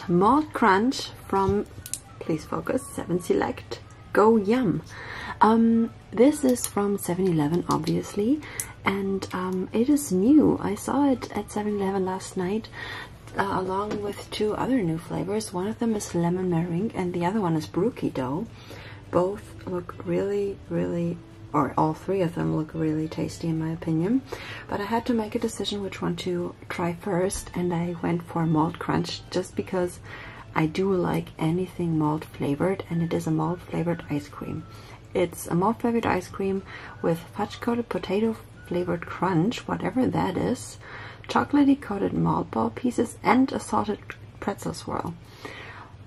Malt Crunch from, please focus, 7 Select. Go Yum. This is from 7-Eleven, obviously, and it is new. I saw it at 7-Eleven last night along with 2 other new flavors. One of them is lemon meringue and the other one is brookie dough. Both look really, or all 3 of them look really tasty in my opinion. But I had to make a decision which one to try first, and I went for Malt Crunch just because I do like anything malt flavored, and it is a malt flavored ice cream. It's a malt flavored ice cream with fudge coated potato flavored crunch, whatever that is, chocolatey coated malt ball pieces, and a salted pretzel swirl.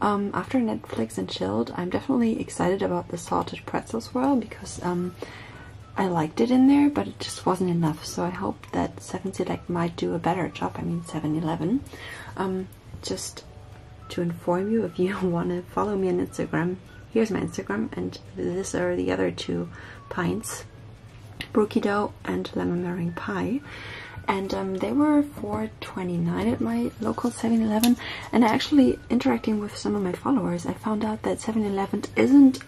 After Netflix and chilled, I'm definitely excited about the salted pretzel swirl because I liked it in there, but it just wasn't enough. So I hope that 7 Select might do a better job. I mean 7-Eleven. Just to inform you, if you want to follow me on Instagram, here's my Instagram, and these are the other 2 pints, brookie dough and lemon meringue pie. And they were $4.29 at my local 7-Eleven. And actually, interacting with some of my followers, I found out that 7-Eleven isn't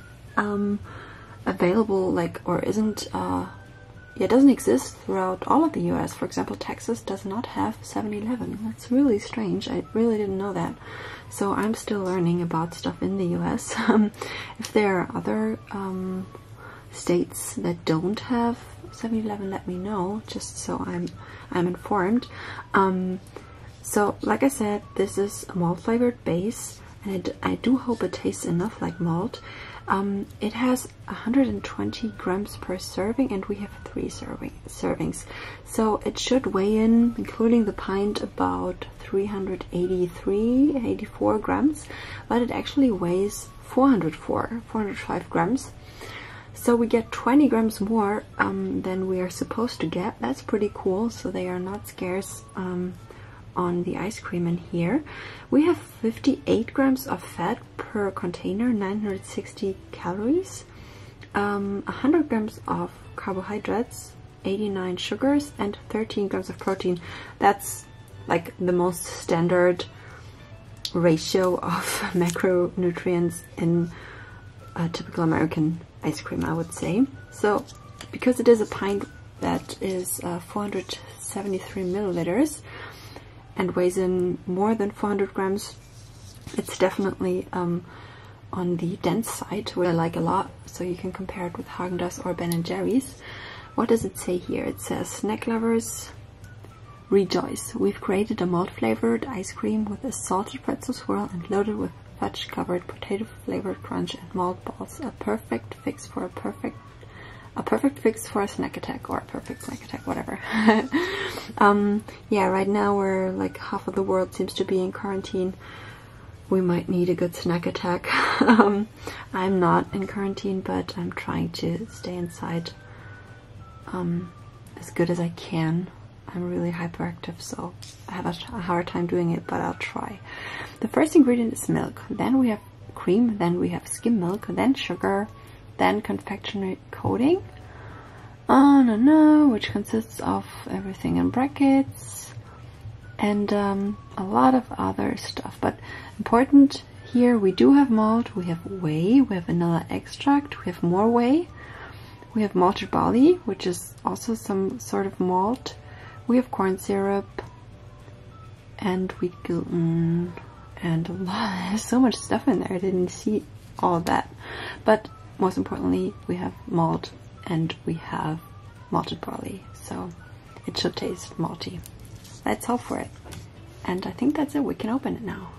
available, like, or isn't, it doesn't exist throughout all of the US. For example, Texas does not have 7-Eleven. That's really strange. I really didn't know that. So I'm still learning about stuff in the US. If there are other states that don't have 7-Eleven, let me know, just so I'm informed. So like I said, this is a malt flavored base, and I do hope it tastes enough like malt. It has 120 grams per serving, and we have 3 servings, so it should weigh in, including the pint, about 384 grams, but it actually weighs 405 grams. So we get 20 grams more than we are supposed to get. That's pretty cool. So they are not scarce on the ice cream in here. We have 58 grams of fat per container, 960 calories, 100 grams of carbohydrates, 89 sugars, and 13 grams of protein. That's like the most standard ratio of macronutrients in a typical American ice cream, I would say. So because it is a pint that is 473 milliliters and weighs in more than 400 grams, it's definitely on the dense side, which I like a lot. So you can compare it with Haagen-Dazs or Ben & Jerry's. What does it say here? It says, snack lovers, rejoice. We've created a malt flavored ice cream with a salted pretzel swirl and loaded with fudge covered potato flavored crunch and malt balls. A perfect fix for a snack attack, or a perfect snack attack, whatever. Yeah, right now we're like, half of the world seems to be in quarantine. We might need a good snack attack. I'm not in quarantine, but I'm trying to stay inside as good as I can. I'm really hyperactive, so I have a hard time doing it, but I'll try. The first ingredient is milk, then we have cream, then we have skim milk, then sugar, then confectionery coating, which consists of everything in brackets, and a lot of other stuff. But important here, we do have malt, we have whey, we have vanilla extract, we have more whey, we have malted barley, which is also some sort of malt. We have corn syrup and wheat gluten and a lot. There's so much stuff in there. I didn't see all of that. But most importantly, we have malt and we have malted barley. So it should taste malty. Let's hope for it. And I think that's it. We can open it now.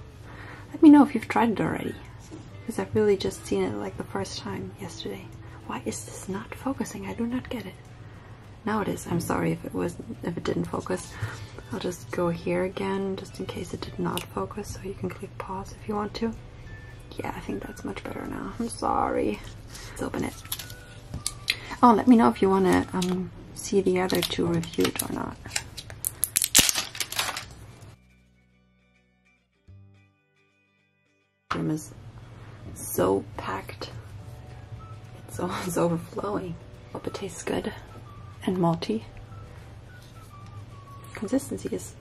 Let me know if you've tried it already, because I've really just seen it like the first time yesterday. Why is this not focusing? I do not get it. Now it is. I'm sorry if it didn't focus. I'll just go here again, just in case it did not focus, so you can click pause if you want to. Yeah, I think that's much better now. I'm sorry. Let's open it. Oh, let me know if you want to see the other 2 reviewed or not. The room is so packed. It's almost overflowing. Hope it tastes good and malty. Consistency is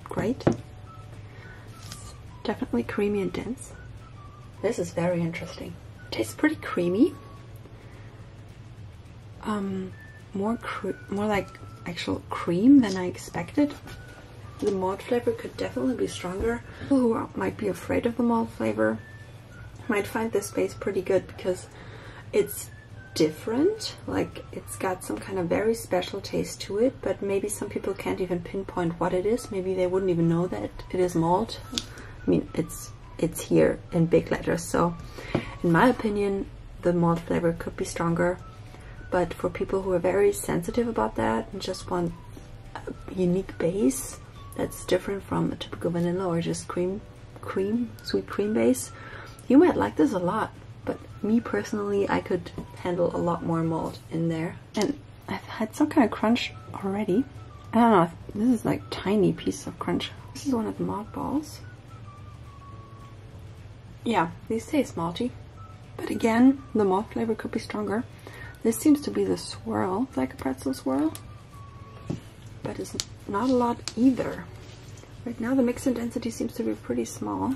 great. It's Definitely creamy and dense. This is very interesting. Tastes pretty creamy. More like actual cream than I expected. The malt flavor could definitely be stronger. People who might be afraid of the malt flavor might find this base pretty good because it's different. Like, it's got some kind of very special taste to it, but maybe some people can't even pinpoint what it is. Maybe they wouldn't even know that it is malt. I mean, it's here in big letters, so in my opinion the malt flavor could be stronger. But for people who are very sensitive about that and just want a unique base that's different from a typical vanilla or just sweet cream base, you might like this a lot. But me personally, I could handle a lot more malt in there. And I've had some kind of crunch already. I don't know, this is like tiny piece of crunch. This is one of the malt balls. Yeah, these taste malty. But again, the malt flavor could be stronger. This seems to be the swirl, it's like a pretzel swirl. But it's not a lot either. Right now the mix and density seems to be pretty small.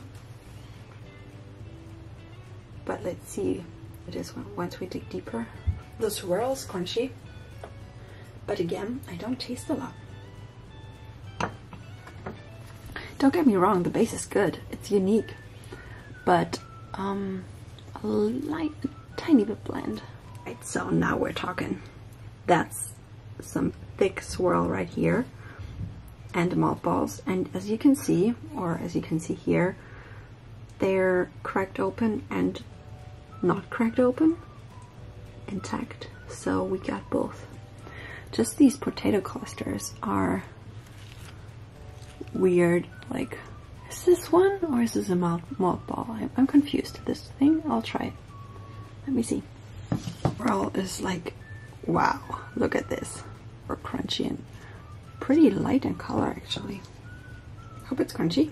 But let's see what it is once we dig deeper. The swirl is crunchy. But again, I don't taste a lot. Don't get me wrong, the base is good. It's unique. But a tiny bit bland. Right, so now we're talking. That's some thick swirl right here, and the malt balls. And as you can see, or as you can see here, they're cracked open and not cracked open, intact. So we got both. Just these potato clusters are weird. Like, is this one or is this a malt ball? I'm confused. This thing, I'll try it. Let me see. Swirl is like, wow, look at this. Or crunchy and pretty light in color actually. Hope it's crunchy.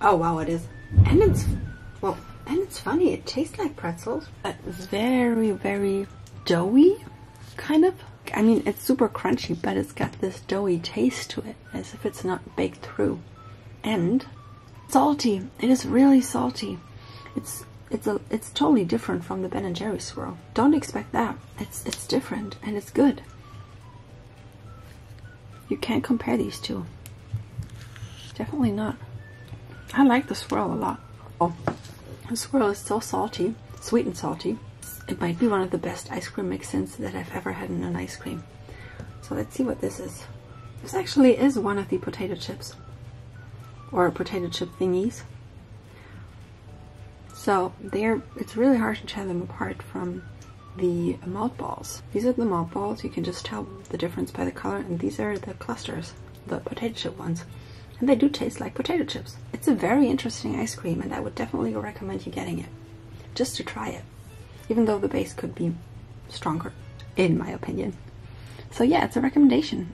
Oh wow, it is. And it's, well, and it's funny, it tastes like pretzels. It's very, very doughy, kind of. I mean, it's super crunchy, but it's got this doughy taste to it, as if it's not baked through. And salty. It is really salty. It's totally different from the Ben & Jerry's swirl. Don't expect that. It's different and it's good. You can't compare these two. Definitely not. I like the swirl a lot. Oh, the swirl is so salty, sweet and salty. It might be one of the best ice cream mix-ins that I've ever had in an ice cream. So let's see what this is. This actually is one of the potato chips, or potato chip thingies. So it's really hard to tell them apart from the malt balls. These are the malt balls. You can just tell the difference by the color, and these are the clusters, the potato chip ones. And they do taste like potato chips. It's a very interesting ice cream, and I would definitely recommend you getting it, just to try it. Even though the base could be stronger, in my opinion. So yeah, it's a recommendation.